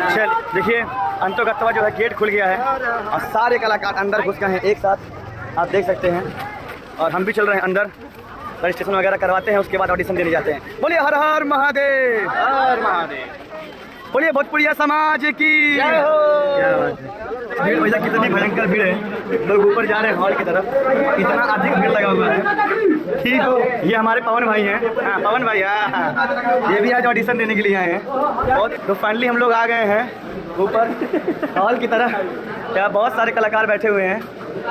चल देखिए, अंतोगत्वा जो है गेट खुल गया है और सारे कलाकार अंदर घुस गए हैं एक साथ, आप देख सकते हैं। और हम भी चल रहे हैं अंदर, रजिस्ट्रेशन वगैरह करवाते हैं, उसके बाद ऑडिशन देने जाते हैं। बोलिए हर हर महादेव, हर महादेव। बोलिए भोजपुरिया समाज की जय हो। क्या बात है, भीड़ भैया कितनी भयंकर भीड़ है, लोग ऊपर जा रहे हैं हॉल की तरफ, इतना अधिक भीड़ लगा हुआ है। ठीक हो, ये हमारे पवन भाई हैं। हाँ पवन भाई, हाँ ये भी आज ऑडिशन देने के लिए आए हैं। और तो फाइनली हम लोग आ गए हैं ऊपर हॉल की तरफ, यहाँ बहुत सारे कलाकार बैठे हुए हैं।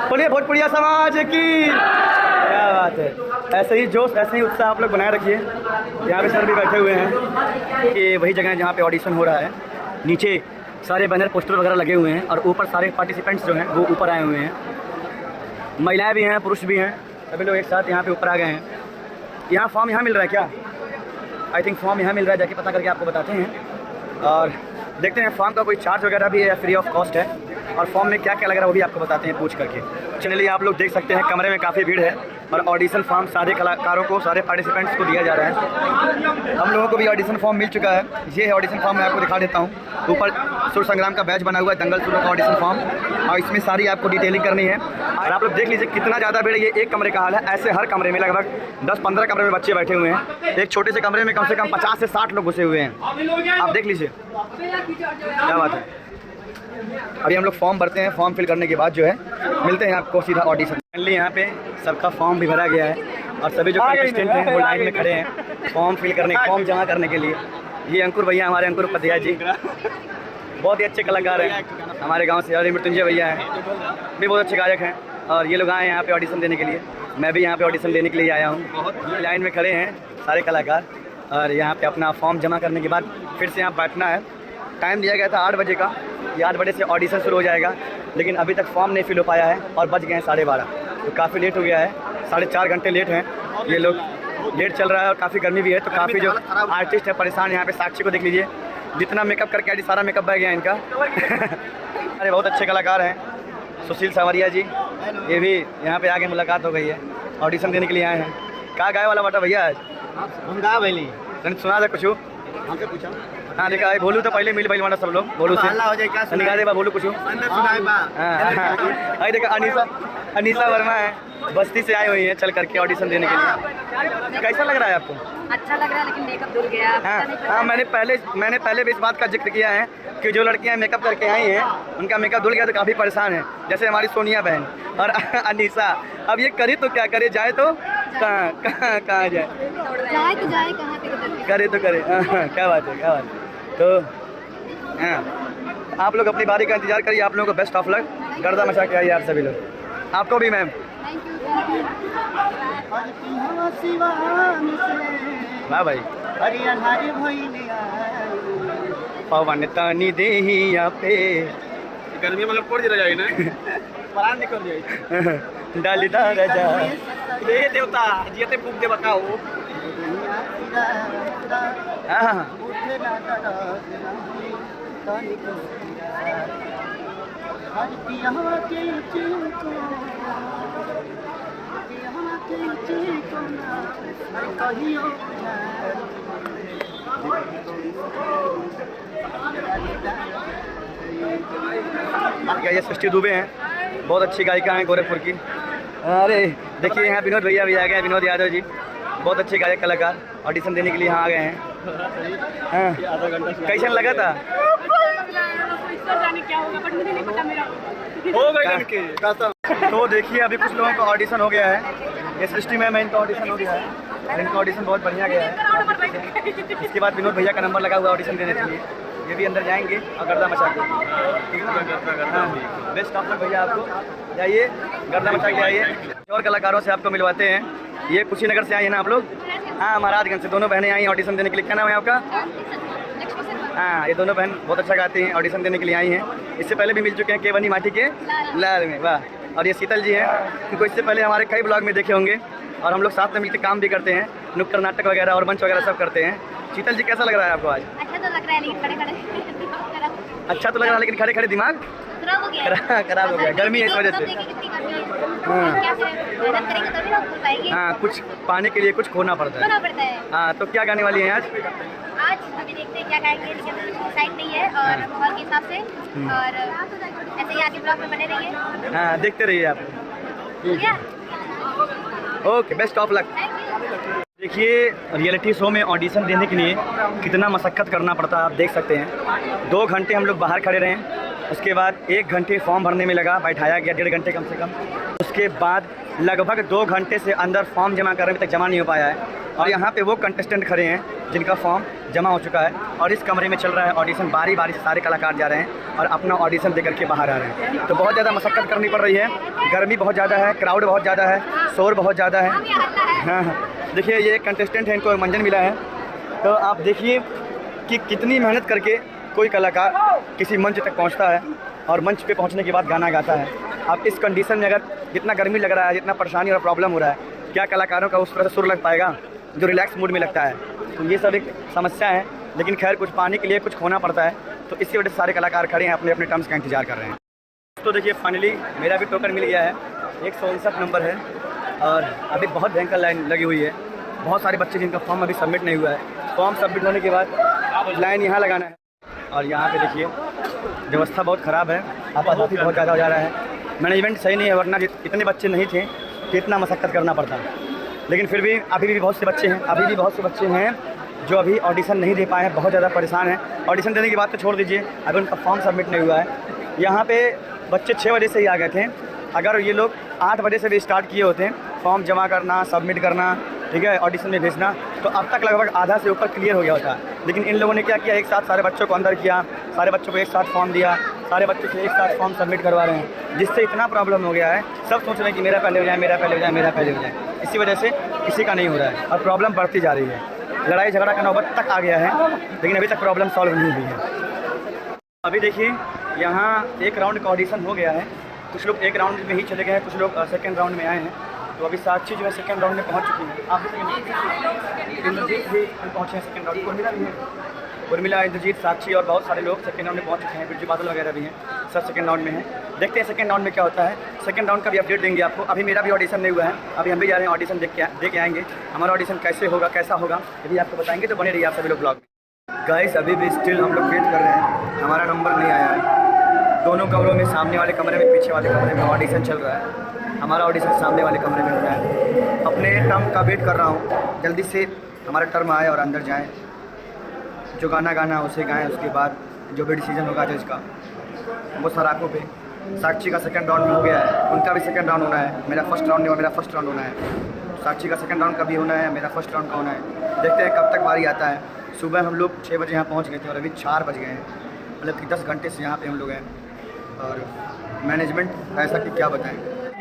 बोलिए भोजपुरिया समाज की क्या बात है। ऐसे ही जोश, ऐसे ही उत्साह आप लोग बनाए रखिए। यहाँ पे सर भी बैठे हुए हैं कि वही जगह है जहाँ पे ऑडिशन हो रहा है। नीचे सारे बैनर पोस्टर वगैरह लगे हुए हैं और ऊपर सारे पार्टिसिपेंट्स जो हैं वो ऊपर आए हुए हैं। महिलाएं भी हैं, पुरुष भी हैं, सभी लोग एक साथ यहाँ पे ऊपर आ गए हैं। यहाँ फॉर्म यहाँ मिल रहा है क्या? आई थिंक फॉर्म यहाँ मिल रहा है, जाके पता करके आपको बताते हैं और देखते हैं फॉर्म का कोई चार्ज वगैरह भी है या फ्री ऑफ कॉस्ट है, और फॉर्म में क्या क्या लग रहा है वो भी आपको बताते हैं पूछ करके। चलिए आप लोग देख सकते हैं कमरे में काफ़ी भीड़ है और ऑडिशन फॉर्म सारे कलाकारों को, सारे पार्टिसिपेंट्स को दिया जा रहा है। हम लोगों को भी ऑडिशन फॉर्म मिल चुका है। ये है ऑडिशन फॉर्म, मैं आपको दिखा देता हूँ। ऊपर सुर संग्राम का बैच बना हुआ है, दंगल सुर का ऑडिशन फॉर्म, और इसमें सारी आपको डिटेलिंग करनी है। और आप लोग देख लीजिए कितना ज़्यादा भीड़ है। ये एक कमरे का हाल है, ऐसे हर कमरे में लगभग 10-15 कमरे में बच्चे बैठे हुए हैं। एक छोटे से कमरे में कम से कम 50 से 60 लोग घुसे हुए हैं, आप देख लीजिए क्या बात है। अभी हम लोग फॉर्म भरते हैं, फॉर्म फिल करने के बाद जो है मिलते हैं आपको सीधा ऑडिशन। फाइनली यहाँ पे सबका फॉर्म भी भरा गया है और सभी जो कंटेस्टेंट हैं वो लाइन में खड़े हैं फॉर्म फिल करने, फॉर्म जमा करने के लिए। ये अंकुर भैया, हमारे अंकुर उपाध्याय जी, बहुत ही अच्छे कलाकार हैं हमारे गांव से। और मृत्युंजय भैया हैं, भी बहुत अच्छे गायक हैं। और ये लोग आए हैं यहाँ पे ऑडिशन देने के लिए। मैं भी यहाँ पे ऑडिशन देने के लिए आया हूँ। बहुत लाइन में खड़े हैं सारे कलाकार और यहाँ पे अपना फॉर्म जमा करने के बाद फिर से यहाँ बैठना है। टाइम दिया गया था 8 बजे का, ये 8 बजे से ऑडिशन शुरू हो जाएगा, लेकिन अभी तक फॉर्म नहीं फिल हो पाया है और बज गए हैं 12:30, तो काफ़ी लेट हो गया है। 4.5 घंटे लेट हैं ये लोग, लेट चल रहा है और काफ़ी गर्मी भी है, तो काफ़ी जो आर्टिस्ट है परेशान। यहाँ पे साक्षी को देख लीजिए, जितना मेकअप करके आई सारा मेकअप बह गया इनका। अरे बहुत अच्छे कलाकार हैं। सुशील सांवरिया जी, ये भी यहाँ पे आके मुलाकात हो गई है, ऑडिशन देने के लिए आए हैं। कहाँ गाय वाला बाटा भैया आज हम गा भाई सुना था कुछ हमसे पूछा। हाँ देखा, भोलू तो पहले मिल भाई वाला सब लोग भोलू से निकाल दे बा, भोलू कुछ। अरे देखा अनीसा वर्मा है, बस्ती से आई हुई है चल करके ऑडिशन देने के लिए। कैसा लग रहा है आपको? अच्छा लग रहा है, लेकिन मेकअप धुल गया। हाँ मैंने पहले भी इस बात का जिक्र किया है कि जो लड़कियां मेकअप करके आई हैं उनका मेकअप धुल गया तो काफ़ी परेशान है, जैसे हमारी सोनिया बहन और अनीसा। अब ये करे तो क्या करे, जाए तो कहाँ जाए, जाए तो जाए कहाँ, करे तो करे। क्या बात है, क्या बात है। तो हाँ आप लोग अपनी बारी का इंतजार करिए। आप लोगों को बेस्ट ऑफ लक, गर्दा मचा के आइए आप सभी लोग। आपको भी मैम। वाह भाई। पवन तानी देहिया पे गर्मी में पड़ जाए ना, प्राण निकल जाए। डालिदा राजा रे देवता जियते फूक दे बताओ। हाँ ये सृष्टि दुबे हैं, बहुत अच्छी गायिका हैं गोरखपुर की। अरे देखिए यहाँ विनोद भैया भी आ गए हैं, विनोद यादव जी, बहुत अच्छे गायक कलाकार, ऑडिशन देने के लिए यहाँ आ गए हैं। हाँ कैसा लगा था? तो देखिए अभी कुछ लोगों का ऑडिशन हो गया है, ये सृष्टि में इनका ऑडिशन हो गया है, इनका ऑडिशन बहुत बढ़िया गया है। इसके बाद विनोद भैया का नंबर लगा हुआ ऑडिशन देने के लिए, ये भी अंदर जाएंगे और गर्दा मचा के। बेस्ट ऑफ लक भैया, आपको जाइए गर्दा मचा के आइए। और कलाकारों से आपको मिलवाते हैं, ये कुशीनगर से आई है ना आप लोग? हाँ महाराजगंज से दोनों बहनें आई हैं ऑडिशन देने के लिए। क्या नाम है आपका? हाँ ये दोनों बहन बहुत अच्छा गाती हैं, ऑडिशन देने के लिए आई हैं। इससे पहले भी मिल चुके हैं केवनी माटी के लाल में। वाह। और ये शीतल जी हैं, इनको इससे पहले हमारे कई ब्लॉग में देखे होंगे और हम लोग साथ में मिलकर काम भी करते हैं, नुक्कड़ नाटक वगैरह और मंच वगैरह सब करते हैं। शीतल जी कैसा लग रहा है आपको आज? अच्छा तो लग रहा है, लेकिन खड़े अच्छा तो लग रहा है, लेकिन खड़े खड़े दिमाग खराब हो गया। खराब हो गया, गर्मी है इस वजह से। कितनी गर्मी है। क्या से मेहनत करेंगे तभी ना खुल पाएंगे। हाँ, कुछ पाने के लिए कुछ खोना पड़ता है। हाँ, तो क्या गाने वाली हैं आज? आज अभी देखते हैं क्या गाएंगे, डिसाइड नहीं है और माहौल के हिसाब से, और ऐसे ही आगे ब्लॉग में बने रहिए। हाँ, देखते रहिए आप। हो गया? Okay, best of luck. देखिए, रियलिटी शो में ऑडिशन देने के लिए कितना मशक्क़त करना पड़ता है आप देख सकते हैं। 2 घंटे हम लोग बाहर खड़े रहे, उसके बाद 1 घंटे फॉर्म भरने में लगा, बैठाया गया 1.5 घंटे कम से कम। उसके बाद लगभग 2 घंटे से अंदर फॉर्म जमा करने में तक जमा नहीं हो पाया है। और यहाँ पे वो कंटेस्टेंट खड़े हैं जिनका फॉर्म जमा हो चुका है, और इस कमरे में चल रहा है ऑडिशन। बारी बारी से सारे कलाकार जा रहे हैं और अपना ऑडिशन दे करके बाहर आ रहे हैं। तो बहुत ज़्यादा मशक्क़त करनी पड़ रही है, गर्मी बहुत ज़्यादा है, क्राउड बहुत ज़्यादा है, शोर बहुत ज़्यादा है। हाँ हाँ, देखिए ये कंटेस्टेंट है, इनको मंजन मिला है। तो आप देखिए कि कितनी मेहनत करके कोई कलाकार किसी मंच तक पहुंचता है और मंच पे पहुंचने के बाद गाना गाता है। अब इस कंडीशन में अगर जितना गर्मी लग रहा है, जितना परेशानी और प्रॉब्लम हो रहा है, क्या कलाकारों का उस तरह से सुर लग पाएगा जो रिलैक्स मूड में लगता है? तो ये सब एक समस्या है, लेकिन खैर कुछ पाने के लिए कुछ खोना पड़ता है, तो इसकी वजह से सारे कलाकार खड़े हैं, अपने अपने टर्म्स का इंतजार कर रहे हैं। तो देखिए फाइनली मेरा भी टोकन मिल गया है, 159 नंबर है, और अभी बहुत भयंकर लाइन लगी हुई है। बहुत सारे बच्चे जिनका फॉर्म अभी सबमिट नहीं हुआ है, फॉर्म सबमिट होने के बाद लाइन यहाँ लगाना है। और यहाँ पे देखिए व्यवस्था बहुत ख़राब है, आपाधापी बहुत ज़्यादा हो जा रहा है, मैनेजमेंट सही नहीं है, वरना इतने बच्चे नहीं थे कि इतना मशक्क़त करना पड़ता। लेकिन फिर भी अभी भी बहुत से बच्चे हैं जो अभी ऑडिशन नहीं दे पाए हैं, बहुत ज़्यादा परेशान हैं। ऑडिशन देने की बात तो छोड़ दीजिए, अभी उनका फॉर्म सबमिट नहीं हुआ है। यहाँ पे बच्चे 6 बजे से ही आ गए थे, अगर ये लोग 8 बजे से भी स्टार्ट किए होते फॉर्म जमा करना, सबमिट करना, ठीक है, ऑडिशन में भेजना, तो अब तक लगभग आधा से ऊपर क्लियर हो गया होता। लेकिन इन लोगों ने क्या किया, एक साथ सारे बच्चों को अंदर किया, सारे बच्चों को एक साथ फॉर्म दिया, सारे बच्चों से एक साथ फॉर्म सबमिट करवा रहे हैं, जिससे इतना प्रॉब्लम हो गया है। सब सोच रहे हैं कि मेरा पहले हो जाए, मेरा पहले हो जाए, मेरा पहले हो जाए। इसी वजह से किसी का नहीं हो रहा है और प्रॉब्लम बढ़ती जा रही है। लड़ाई झगड़ा का नौबत तक आ गया है, लेकिन अभी तक प्रॉब्लम सॉल्व नहीं हुई है। अभी देखिए यहाँ एक राउंड का ऑडिशन हो गया है, कुछ लोग एक राउंड में ही चले गए हैं, कुछ लोग सेकेंड राउंड में आए हैं। तो अभी साक्षी जो है सेकेंड राउंड में पहुंच चुकी है। आप इंद्रजीत भी पहुँचे हैं सेकेंड राउंड, उर्मिला भी है, उर्मिला, इंद्रजीत, साक्षी और बहुत सारे लोग सेकेंड राउंड में पहुंच चुके हैं। बिरजू बादल वगैरह भी हैं, सब सेकेंड राउंड में हैं। देखते हैं सेकेंड राउंड में क्या होता है। सेकेंड राउंड का भी अपडेट देंगे आपको। अभी मेरा भी ऑडिशन नहीं हुआ है, अभी हम भी जा रहे हैं ऑडिशन दे के आएंगे। हमारा ऑडिशन कैसे होगा, कैसा होगा, यदि आपको बताएंगे, तो बने रहिए आप सभी लोग ब्लॉग में। गाइस अभी भी स्टिल हम लोग वेट कर रहे हैं, हमारा नंबर नहीं आया है। दोनों कमरों में, सामने वाले कमरे में, पीछे वाले कमरे में ऑडिशन चल रहा है। हमारा ऑडिशन सामने वाले कमरे में हो रहा है। अपने टर्म का वेट कर रहा हूँ, जल्दी से हमारा टर्म आए और अंदर जाएँ, जो गाना गाना उसे गाएं, उसके बाद जो भी डिसीजन होगा जज का वो सराखों पे। साक्षी का सेकंड राउंड में हो गया है, उनका भी सेकंड राउंड होना है। मेरा फर्स्ट राउंड नहीं हुआ, मेरा फर्स्ट राउंड होना है। साक्षी का सेकंड राउंड का भी होना है, मेरा फर्स्ट राउंड का होना है। देखते हैं कब तक बारी आता है। सुबह हम लोग 6 बजे यहाँ पहुँच गए थे और अभी 4 बज गए हैं, मतलब कि 10 घंटे से यहाँ पे हम लोग हैं। और मैनेजमेंट ऐसा कि क्या बताएं,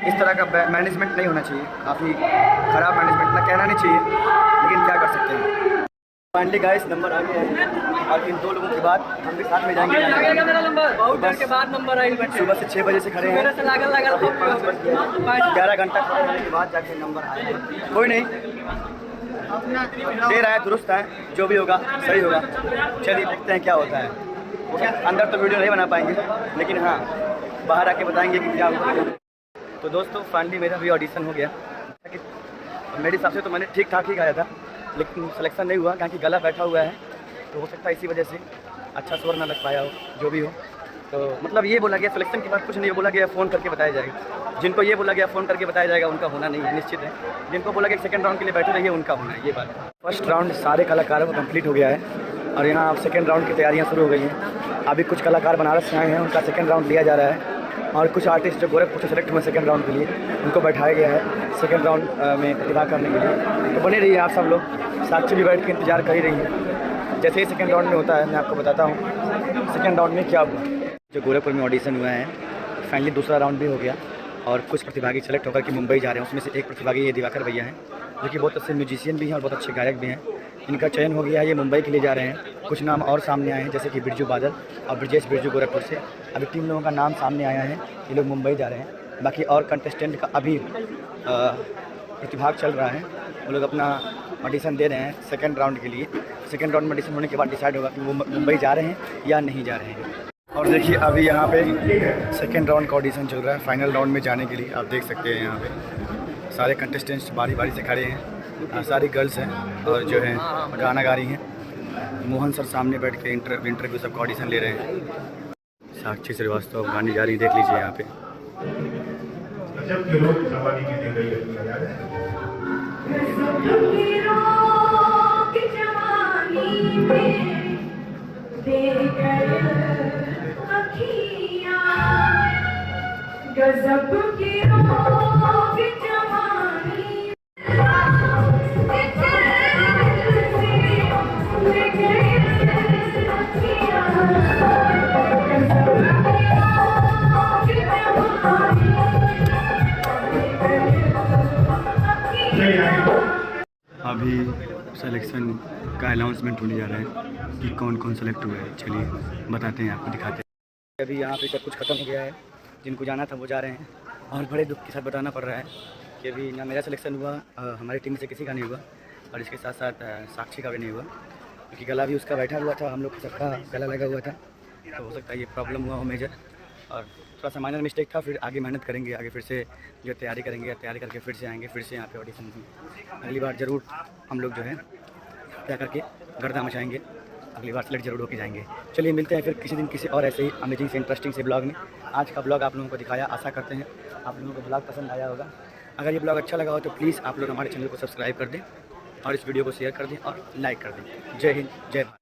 इस तरह का मैनेजमेंट नहीं होना चाहिए, काफ़ी ख़राब मैनेजमेंट, ना कहना नहीं चाहिए, लेकिन क्या कर सकते हैं। फाइनली गाइस नंबर आ गया है और इन 2 लोगों के बाद हम भी साथ में जाएंगे। मेरा नंबर बहुत देर के बाद नंबर आई, सुबह से 6 बजे से खड़े हैं, 11 घंटा खड़े रहने के बाद जाके नंबर आया है। कोई नहीं, देर आया दुरुस्त है, जो भी होगा सही होगा। चलिए देखते हैं क्या होता है। अंदर तो वीडियो नहीं बना पाएंगे, लेकिन हाँ बाहर आके बताएंगे कि क्या होगा। तो दोस्तों फाइनली मेरा भी ऑडिशन हो गया। मेरे हिसाब से तो मैंने ठीक ठाक ही गाया था, लेकिन सिलेक्शन नहीं हुआ, क्योंकि गला बैठा हुआ है, तो हो सकता है इसी वजह से अच्छा स्वर ना लग पाया हो, जो भी हो। तो मतलब ये बोला गया सिलेक्शन के बाद कुछ नहीं बोला गया, फ़ोन करके बताया जाएगा। जिनको ये बोला गया फ़ोन करके बताया जाएगा, उनका होना नहीं है, निश्चित है। जिनको बोला गया सेकंड राउंड के लिए बैठे रहिए, उनका होना है, ये बात। फर्स्ट राउंड सारे कलाकारों को कंप्लीट हो गया है और यहाँ अब सेकेंड राउंड की तैयारियाँ शुरू हो गई हैं। अभी कुछ कलाकार बनारस से आए हैं, उनका सेकेंड राउंड लिया जा रहा है। और कुछ आर्टिस्ट जो गोरखपुर से सेलेक्ट हुए सेकेंड राउंड के लिए, उनको बैठाया गया है सेकेंड राउंड में प्रतिभा करने के लिए। तो बने रहिए आप सब लोग, साक्षी भी बैठ के इंतजार कर ही रही है। जैसे ही सेकेंड राउंड में होता है मैं आपको बताता हूँ सेकेंड राउंड में क्या हुआ। जो गोरखपुर में ऑडिशन हुआ है, फाइनली दूसरा राउंड भी हो गया और कुछ प्रतिभागी सेलेक्ट होकर कि मुंबई जा रहे हैं। उसमें से एक प्रतिभागी ये दिवाकर भैया हैं, जो कि बहुत अच्छे म्यूजिशियन भी हैं और बहुत अच्छे गायक भी हैं। इनका चयन हो गया है, ये मुंबई के लिए जा रहे हैं। कुछ नाम और सामने आए हैं, जैसे कि बिरजू बादल और ब्रजेश बिरजू गोरखपुर से। अभी 3 लोगों का नाम सामने आया है, ये लोग मुंबई जा रहे हैं। बाकी और कंटेस्टेंट का अभी प्रतिभाग चल रहा है, वो लोग अपना ऑडिशन दे रहे हैं सेकेंड राउंड के लिए। सेकेंड राउंड में ऑडिशन होने के बाद डिसाइड होगा कि वो मुंबई जा रहे हैं या नहीं जा रहे हैं। और देखिए अभी यहाँ पे सेकेंड राउंड का ऑडिशन चल रहा है, फाइनल राउंड में जाने के लिए। आप देख सकते हैं यहाँ पे सारे कंटेस्टेंट्स बारी बारी से खड़े हैं, सारी गर्ल्स हैं और जो है गाना गा रही हैं। मोहन सर सामने बैठ के इंटरव्यू सबका ऑडिशन ले रहे हैं। साक्षी श्रीवास्तव गाने जा रही, देख लीजिए यहाँ पे। गजब की रोग जवानी अभी सिलेक्शन का अनाउंसमेंट होने जा रहा है कि कौन कौन सेलेक्ट हुआ है। चलिए बताते हैं, आपको दिखाते हैं। अभी यहाँ पे सब कुछ ख़त्म हो गया है, जिनको जाना था वो जा रहे हैं और बड़े दुख के साथ बताना पड़ रहा है कि अभी ना मेरा सिलेक्शन हुआ, हमारी टीम से किसी का नहीं हुआ और इसके साथ साथ साक्षी का भी नहीं हुआ, क्योंकि गला भी उसका बैठा हुआ था, हम लोग सबका गला लगा हुआ था। तो हो सकता है ये प्रॉब्लम हुआ हो मेजर, और थोड़ा सा माइनर मिस्टेक था। फिर आगे मेहनत करेंगे, आगे फिर से जो तैयारी करेंगे, तैयारी करके फिर से आएंगे, फिर से यहाँ पे ऑडिशन। अगली बार ज़रूर हम लोग जो है तय करके गर्दा मचाएंगे, अगली बार सेलेक्ट जरूर होकर जाएंगे। चलिए मिलते हैं फिर किसी दिन किसी और ऐसे ही अमेजिंग से इंटरेस्टिंग से ब्लॉग में। आज का ब्लॉग आप लोगों को दिखाया, आशा करते हैं आप लोगों को ब्लॉग पसंद आया होगा। अगर ये ब्लॉग अच्छा लगा हो तो प्लीज़ आप लोग हमारे चैनल को सब्सक्राइब कर दें और इस वीडियो को शेयर कर दें और लाइक कर दें। जय हिंद, जय भारत।